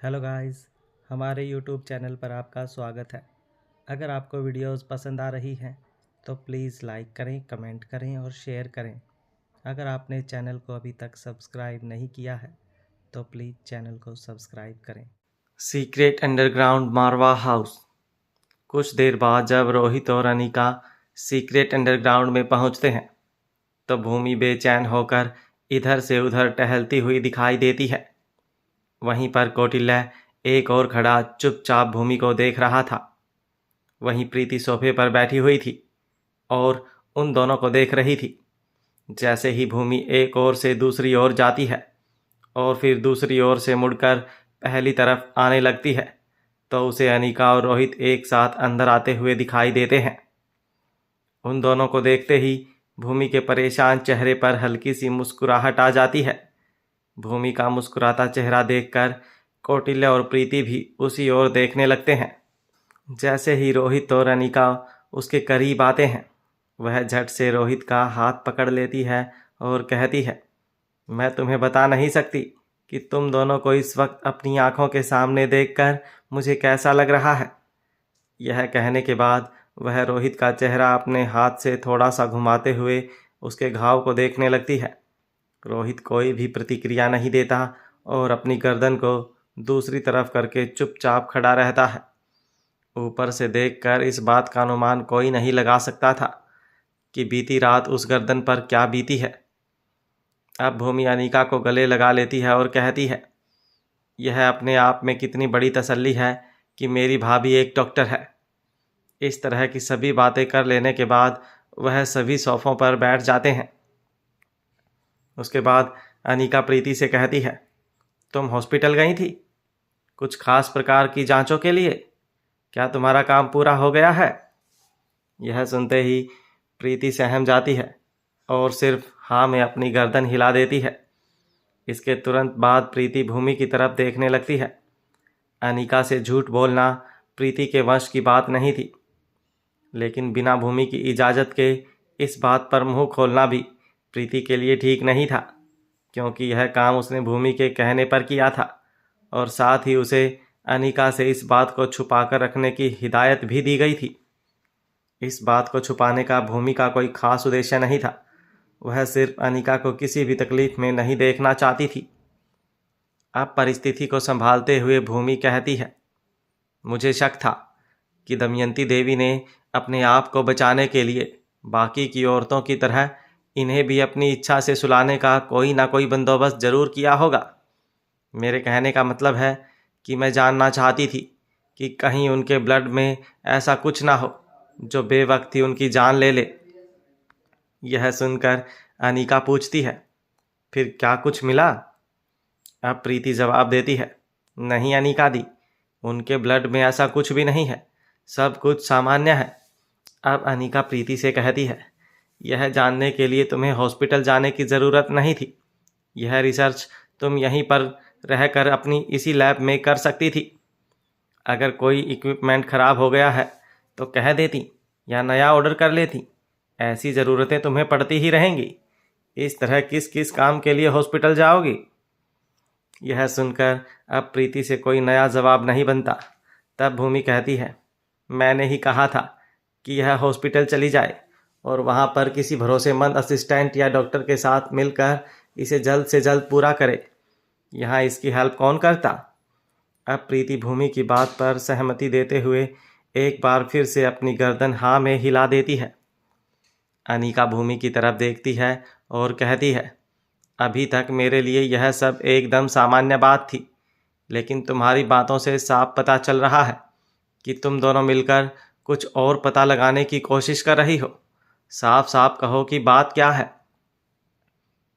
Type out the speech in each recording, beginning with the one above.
Hello guys, हमारे YouTube channel पर आपका स्वागत है। अगर आपको वीडियोस पसंद आ रही हैं तो प्लीज़ लाइक करें, कमेंट करें और शेयर करें। अगर आपने चैनल को अभी तक सब्सक्राइब नहीं किया है तो प्लीज़ चैनल को सब्सक्राइब करें। सीक्रेट अंडरग्राउंड मारवा हाउस। कुछ देर बाद जब रोहित और अनिका सीक्रेट अंडरग्राउंड में पहुंचते हैं तो भूमि बेचैन होकर इधर से उधर टहलती हुई दिखाई देती है। वहीं पर कौटिल्य एक और खड़ा चुपचाप भूमि को देख रहा था। वहीं प्रीति सोफे पर बैठी हुई थी और उन दोनों को देख रही थी। जैसे ही भूमि एक ओर से दूसरी ओर जाती है और फिर दूसरी ओर से मुड़कर पहली तरफ आने लगती है तो उसे अनिका और रोहित एक साथ अंदर आते हुए दिखाई देते हैं। उन दोनों को देखते ही भूमि के परेशान चेहरे पर हल्की सी मुस्कुराहट आ जाती है। भूमि का मुस्कुराता चेहरा देखकर कौटिल्य और प्रीति भी उसी ओर देखने लगते हैं। जैसे ही रोहित और अनिका उसके करीब आते हैं वह झट से रोहित का हाथ पकड़ लेती है और कहती है, मैं तुम्हें बता नहीं सकती कि तुम दोनों को इस वक्त अपनी आंखों के सामने देखकर मुझे कैसा लग रहा है। यह कहने के बाद वह रोहित का चेहरा अपने हाथ से थोड़ा सा घुमाते हुए उसके घाव को देखने लगती है। रोहित कोई भी प्रतिक्रिया नहीं देता और अपनी गर्दन को दूसरी तरफ करके चुपचाप खड़ा रहता है। ऊपर से देखकर इस बात का अनुमान कोई नहीं लगा सकता था कि बीती रात उस गर्दन पर क्या बीती है। अब भूमि अनिका को गले लगा लेती है और कहती है, यह अपने आप में कितनी बड़ी तसल्ली है कि मेरी भाभी एक डॉक्टर है। इस तरह की सभी बातें कर लेने के बाद वह सभी सोफों पर बैठ जाते हैं। उसके बाद अनिका प्रीति से कहती है, तुम हॉस्पिटल गई थी कुछ खास प्रकार की जांचों के लिए? क्या तुम्हारा काम पूरा हो गया है? यह सुनते ही प्रीति सहम जाती है और सिर्फ हाँ में अपनी गर्दन हिला देती है। इसके तुरंत बाद प्रीति भूमि की तरफ देखने लगती है। अनिका से झूठ बोलना प्रीति के वश की बात नहीं थी, लेकिन बिना भूमि की इजाज़त के इस बात पर मुंह खोलना भी प्रीति के लिए ठीक नहीं था, क्योंकि यह काम उसने भूमि के कहने पर किया था और साथ ही उसे अनिका से इस बात को छुपाकर रखने की हिदायत भी दी गई थी। इस बात को छुपाने का भूमि का कोई खास उद्देश्य नहीं था, वह सिर्फ अनिका को किसी भी तकलीफ में नहीं देखना चाहती थी। अब परिस्थिति को संभालते हुए भूमि कहती है, मुझे शक था कि दमयंती देवी ने अपने आप को बचाने के लिए बाकी की औरतों की तरह इन्हें भी अपनी इच्छा से सुलाने का कोई ना कोई बंदोबस्त जरूर किया होगा। मेरे कहने का मतलब है कि मैं जानना चाहती थी कि कहीं उनके ब्लड में ऐसा कुछ ना हो जो बेवक्त ही उनकी जान ले ले। यह सुनकर अनिका पूछती है, फिर क्या कुछ मिला? अब प्रीति जवाब देती है, नहीं अनिका दी, उनके ब्लड में ऐसा कुछ भी नहीं है, सब कुछ सामान्य है। अब अनिका प्रीति से कहती है, यह जानने के लिए तुम्हें हॉस्पिटल जाने की ज़रूरत नहीं थी। यह रिसर्च तुम यहीं पर रहकर अपनी इसी लैब में कर सकती थी। अगर कोई इक्विपमेंट ख़राब हो गया है तो कह देती या नया ऑर्डर कर लेती। ऐसी ज़रूरतें तुम्हें पड़ती ही रहेंगी। इस तरह किस किस काम के लिए हॉस्पिटल जाओगी? यह सुनकर अब प्रीति से कोई नया जवाब नहीं बनता। तब भूमि कहती है, मैंने ही कहा था कि यह हॉस्पिटल चली जाए और वहाँ पर किसी भरोसेमंद असिस्टेंट या डॉक्टर के साथ मिलकर इसे जल्द से जल्द पूरा करे। यहाँ इसकी हेल्प कौन करता? अब प्रीति भूमि की बात पर सहमति देते हुए एक बार फिर से अपनी गर्दन हाँ में हिला देती है। अनिका भूमि की तरफ देखती है और कहती है, अभी तक मेरे लिए यह सब एकदम सामान्य बात थी, लेकिन तुम्हारी बातों से साफ पता चल रहा है कि तुम दोनों मिलकर कुछ और पता लगाने की कोशिश कर रही हो। साफ साफ कहो कि बात क्या है?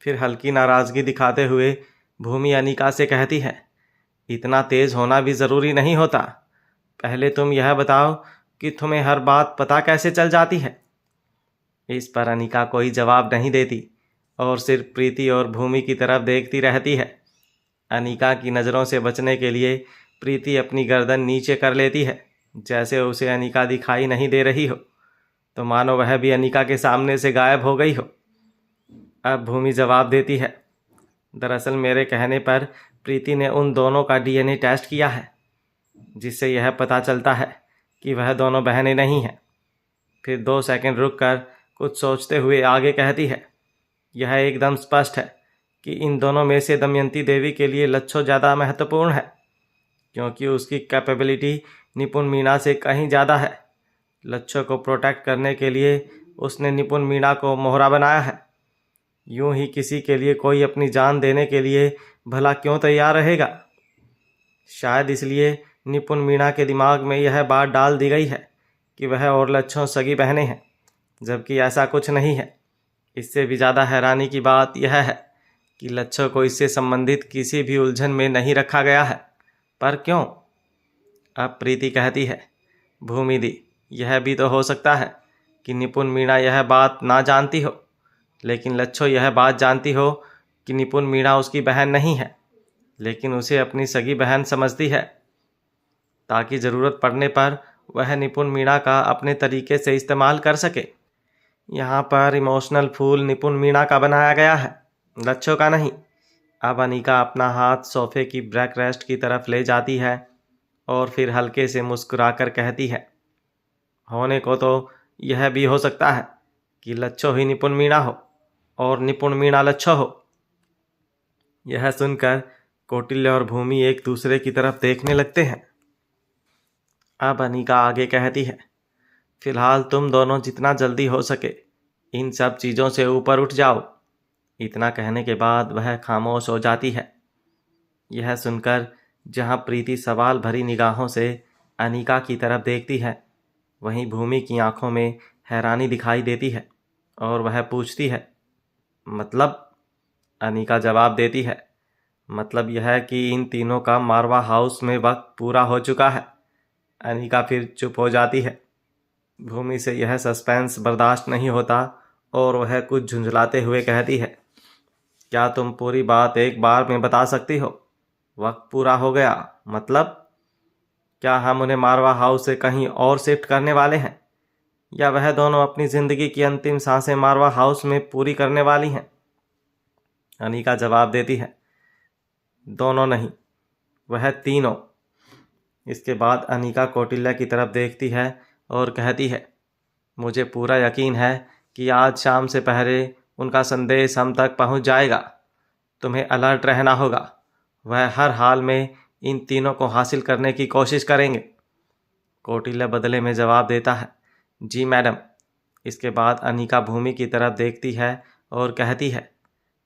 फिर हल्की नाराज़गी दिखाते हुए भूमि अनिका से कहती है, इतना तेज़ होना भी ज़रूरी नहीं होता। पहले तुम यह बताओ कि तुम्हें हर बात पता कैसे चल जाती है? इस पर अनिका कोई जवाब नहीं देती और सिर्फ प्रीति और भूमि की तरफ देखती रहती है। अनिका की नज़रों से बचने के लिए प्रीति अपनी गर्दन नीचे कर लेती है, जैसे उसे अनिका दिखाई नहीं दे रही हो, तो मानो वह भी अनिका के सामने से गायब हो गई हो। अब भूमि जवाब देती है, दरअसल मेरे कहने पर प्रीति ने उन दोनों का डीएनए टेस्ट किया है, जिससे यह पता चलता है कि वह दोनों बहनें नहीं हैं। फिर 2 सेकंड रुककर कुछ सोचते हुए आगे कहती है, यह एकदम स्पष्ट है कि इन दोनों में से दमयंती देवी के लिए लच्छो ज़्यादा महत्वपूर्ण है, क्योंकि उसकी कैपेबिलिटी निपुण मीणा से कहीं ज़्यादा है। लच्छो को प्रोटेक्ट करने के लिए उसने निपुण मीणा को मोहरा बनाया है। यूं ही किसी के लिए कोई अपनी जान देने के लिए भला क्यों तैयार रहेगा? शायद इसलिए निपुण मीणा के दिमाग में यह बात डाल दी गई है कि वह और लच्छो सगी बहनें हैं, जबकि ऐसा कुछ नहीं है। इससे भी ज़्यादा हैरानी की बात यह है कि लच्छो को इससे संबंधित किसी भी उलझन में नहीं रखा गया है। पर क्यों? अब प्रीति कहती है, भूमि दी, यह भी तो हो सकता है कि निपुण मीणा यह बात ना जानती हो, लेकिन लच्छो यह बात जानती हो कि निपुण मीणा उसकी बहन नहीं है, लेकिन उसे अपनी सगी बहन समझती है, ताकि ज़रूरत पड़ने पर वह निपुण मीणा का अपने तरीके से इस्तेमाल कर सके। यहाँ पर इमोशनल फूल निपुण मीणा का बनाया गया है, लच्छो का नहीं। अब अनीका अपना हाथ सोफे की बैक रेस्ट की तरफ ले जाती है और फिर हल्के से मुस्कुराकर कहती है, होने को तो यह भी हो सकता है कि लच्छो ही निपुण मीणा हो और निपुण मीणा लच्छो हो। यह सुनकर कौटिल्य और भूमि एक दूसरे की तरफ देखने लगते हैं। अब अनीका आगे कहती है, फिलहाल तुम दोनों जितना जल्दी हो सके इन सब चीज़ों से ऊपर उठ जाओ। इतना कहने के बाद वह खामोश हो जाती है। यह सुनकर जहाँ प्रीति सवाल भरी निगाहों से अनीका की तरफ देखती है, वहीं भूमि की आंखों में हैरानी दिखाई देती है और वह पूछती है, मतलब? अनीका जवाब देती है, मतलब यह है कि इन तीनों का मारवा हाउस में वक्त पूरा हो चुका है। अनीका फिर चुप हो जाती है। भूमि से यह सस्पेंस बर्दाश्त नहीं होता और वह कुछ झुंझलाते हुए कहती है, क्या तुम पूरी बात एक बार में बता सकती हो? वक्त पूरा हो गया मतलब? क्या हम उन्हें मारवा हाउस से कहीं और शिफ्ट करने वाले हैं, या वह दोनों अपनी ज़िंदगी की अंतिम सांसें मारवा हाउस में पूरी करने वाली हैं? अनीका जवाब देती है, दोनों नहीं, वह तीनों। इसके बाद अनीका कौटिल्य की तरफ देखती है और कहती है, मुझे पूरा यकीन है कि आज शाम से पहले उनका संदेश हम तक पहुंच जाएगा। तुम्हें अलर्ट रहना होगा। वह हर हाल में इन तीनों को हासिल करने की कोशिश करेंगे। कौटिल्य बदले में जवाब देता है, जी मैडम। इसके बाद अनीका भूमि की तरफ देखती है और कहती है,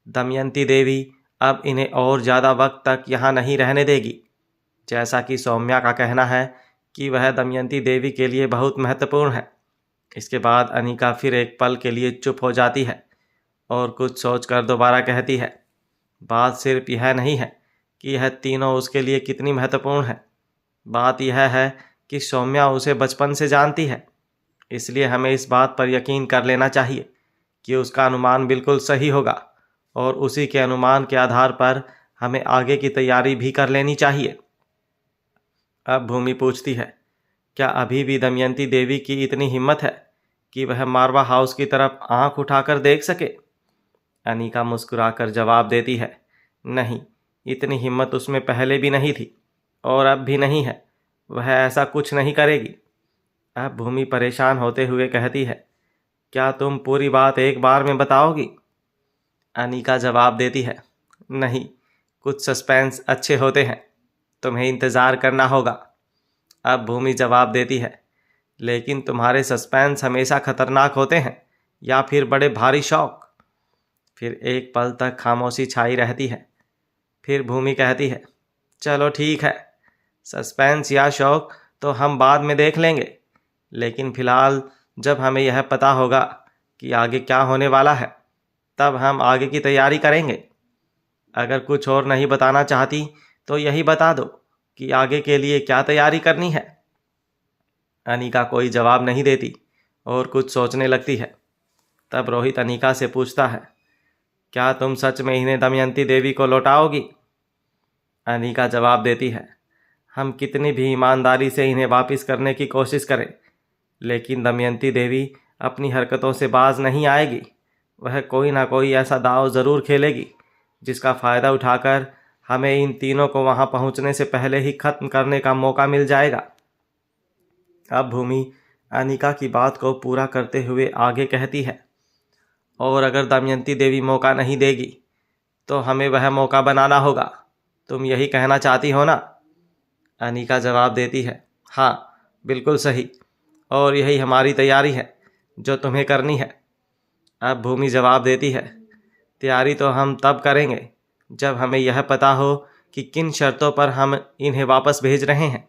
दमयंती देवी अब इन्हें और ज़्यादा वक्त तक यहाँ नहीं रहने देगी। जैसा कि सौम्या का कहना है कि वह दमयंती देवी के लिए बहुत महत्वपूर्ण है। इसके बाद अनीका फिर एक पल के लिए चुप हो जाती है और कुछ सोचकर दोबारा कहती है, बात सिर्फ यह नहीं है कि यह तीनों उसके लिए कितनी महत्वपूर्ण है। बात यह है कि सौम्या उसे बचपन से जानती है, इसलिए हमें इस बात पर यकीन कर लेना चाहिए कि उसका अनुमान बिल्कुल सही होगा और उसी के अनुमान के आधार पर हमें आगे की तैयारी भी कर लेनी चाहिए। अब भूमि पूछती है, क्या अभी भी दमयंती देवी की इतनी हिम्मत है कि वह मारवा हाउस की तरफ आंख उठाकर देख सके? अनीका मुस्कुराकर जवाब देती है, नहीं, इतनी हिम्मत उसमें पहले भी नहीं थी और अब भी नहीं है। वह ऐसा कुछ नहीं करेगी। अब भूमि परेशान होते हुए कहती है, क्या तुम पूरी बात एक बार में बताओगी? अनीका जवाब देती है, नहीं, कुछ सस्पेंस अच्छे होते हैं, तुम्हें इंतज़ार करना होगा। अब भूमि जवाब देती है, लेकिन तुम्हारे सस्पेंस हमेशा खतरनाक होते हैं या फिर बड़े भारी शौक? फिर एक पल तक खामोशी छाई रहती है। फिर भूमि कहती है, चलो ठीक है, सस्पेंस या शौक तो हम बाद में देख लेंगे, लेकिन फ़िलहाल जब हमें यह पता होगा कि आगे क्या होने वाला है, तब हम आगे की तैयारी करेंगे। अगर कुछ और नहीं बताना चाहती तो यही बता दो कि आगे के लिए क्या तैयारी करनी है। अनीका कोई जवाब नहीं देती और कुछ सोचने लगती है। तब रोहित अनीका से पूछता है, क्या तुम सच में इन्हें दमयंती देवी को लौटाओगी? अनीका जवाब देती है, हम कितनी भी ईमानदारी से इन्हें वापस करने की कोशिश करें, लेकिन दमयंती देवी अपनी हरकतों से बाज नहीं आएगी। वह कोई ना कोई ऐसा दांव ज़रूर खेलेगी जिसका फ़ायदा उठाकर हमें इन तीनों को वहां पहुंचने से पहले ही खत्म करने का मौका मिल जाएगा। अब भूमि अनिका की बात को पूरा करते हुए आगे कहती है, और अगर दमयंती देवी मौका नहीं देगी तो हमें वह मौका बनाना होगा। तुम यही कहना चाहती हो ना? अनिका जवाब देती है, हाँ बिल्कुल सही, और यही हमारी तैयारी है जो तुम्हें करनी है। अब भूमि जवाब देती है, तैयारी तो हम तब करेंगे जब हमें यह पता हो कि किन शर्तों पर हम इन्हें वापस भेज रहे हैं।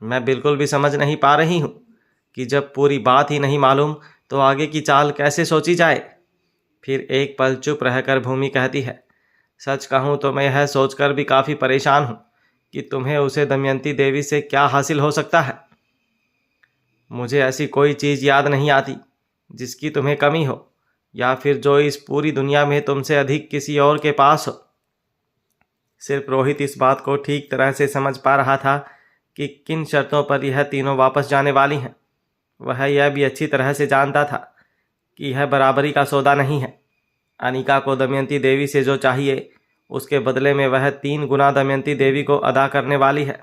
मैं बिल्कुल भी समझ नहीं पा रही हूँ कि जब पूरी बात ही नहीं मालूम तो आगे की चाल कैसे सोची जाए। फिर एक पल चुप रहकर भूमि कहती है, सच कहूँ तो मैं यह सोचकर भी काफ़ी परेशान हूँ कि तुम्हें उसे दमयंती देवी से क्या हासिल हो सकता है। मुझे ऐसी कोई चीज़ याद नहीं आती जिसकी तुम्हें कमी हो, या फिर जो इस पूरी दुनिया में तुमसे अधिक किसी और के पास हो। सिर्फ रोहित इस बात को ठीक तरह से समझ पा रहा था कि किन शर्तों पर यह तीनों वापस जाने वाली हैं। वह यह भी अच्छी तरह से जानता था कि यह बराबरी का सौदा नहीं है। अनिका को दमयंती देवी से जो चाहिए उसके बदले में वह 3 गुना दमयंती देवी को अदा करने वाली है।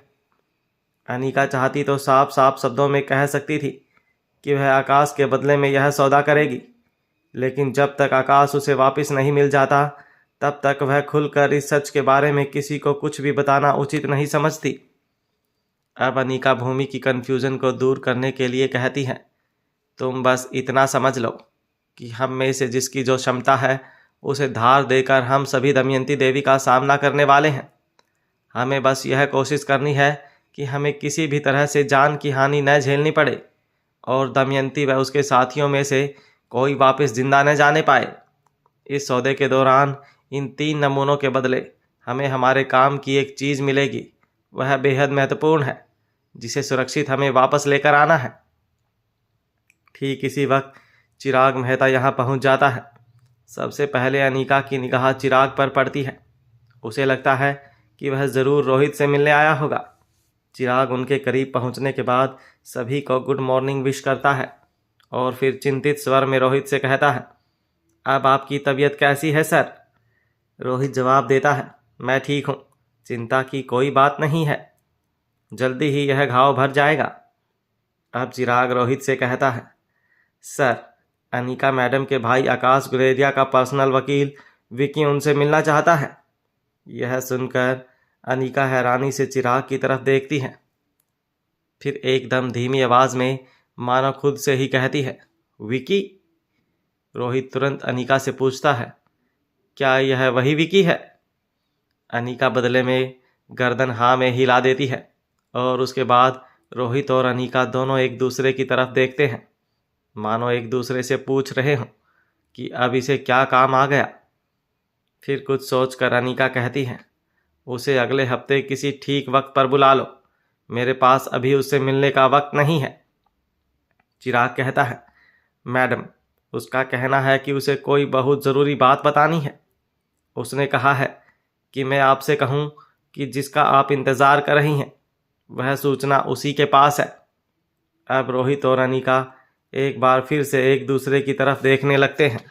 अनिका चाहती तो साफ साफ शब्दों में कह सकती थी कि वह आकाश के बदले में यह सौदा करेगी, लेकिन जब तक आकाश उसे वापस नहीं मिल जाता तब तक वह खुलकर इस सच के बारे में किसी को कुछ भी बताना उचित नहीं समझती। अब अनिका भूमि की कन्फ्यूज़न को दूर करने के लिए कहती है, तुम बस इतना समझ लो कि हम में से जिसकी जो क्षमता है उसे धार देकर हम सभी दमयंती देवी का सामना करने वाले हैं। हमें बस यह कोशिश करनी है कि हमें किसी भी तरह से जान की हानि न झेलनी पड़े और दमयंती व उसके साथियों में से कोई वापस जिंदा न जाने पाए। इस सौदे के दौरान इन 3 नमूनों के बदले हमें हमारे काम की एक चीज़ मिलेगी। वह बेहद महत्वपूर्ण है जिसे सुरक्षित हमें वापस लेकर आना है। ठीक इसी वक्त चिराग मेहता यहाँ पहुँच जाता है। सबसे पहले अनिका की निगाह चिराग पर पड़ती है। उसे लगता है कि वह ज़रूर रोहित से मिलने आया होगा। चिराग उनके करीब पहुँचने के बाद सभी को गुड मॉर्निंग विश करता है और फिर चिंतित स्वर में रोहित से कहता है, अब आपकी तबीयत कैसी है सर? रोहित जवाब देता है, मैं ठीक हूँ, चिंता की कोई बात नहीं है, जल्दी ही यह घाव भर जाएगा। अब चिराग रोहित से कहता है, सर अनिका मैडम के भाई आकाश गुलेरिया का पर्सनल वकील विकी उनसे मिलना चाहता है। यह सुनकर अनिका हैरानी से चिराग की तरफ देखती है, फिर एकदम धीमी आवाज़ में मानो खुद से ही कहती है, विकी? रोहित तुरंत अनिका से पूछता है, क्या यह वही विकी है? अनिका बदले में गर्दन हाँ में हिला देती है और उसके बाद रोहित और अनिका दोनों एक दूसरे की तरफ देखते हैं, मानो एक दूसरे से पूछ रहे हों कि अब इसे क्या काम आ गया। फिर कुछ सोचकर अनिका कहती है, उसे अगले हफ्ते किसी ठीक वक्त पर बुला लो, मेरे पास अभी उससे मिलने का वक्त नहीं है। चिराग कहता है, मैडम उसका कहना है कि उसे कोई बहुत ज़रूरी बात बतानी है। उसने कहा है कि मैं आपसे कहूँ कि जिसका आप इंतज़ार कर रही हैं वह सूचना उसी के पास है। अब रोहित और अनिका एक बार फिर से एक दूसरे की तरफ देखने लगते हैं।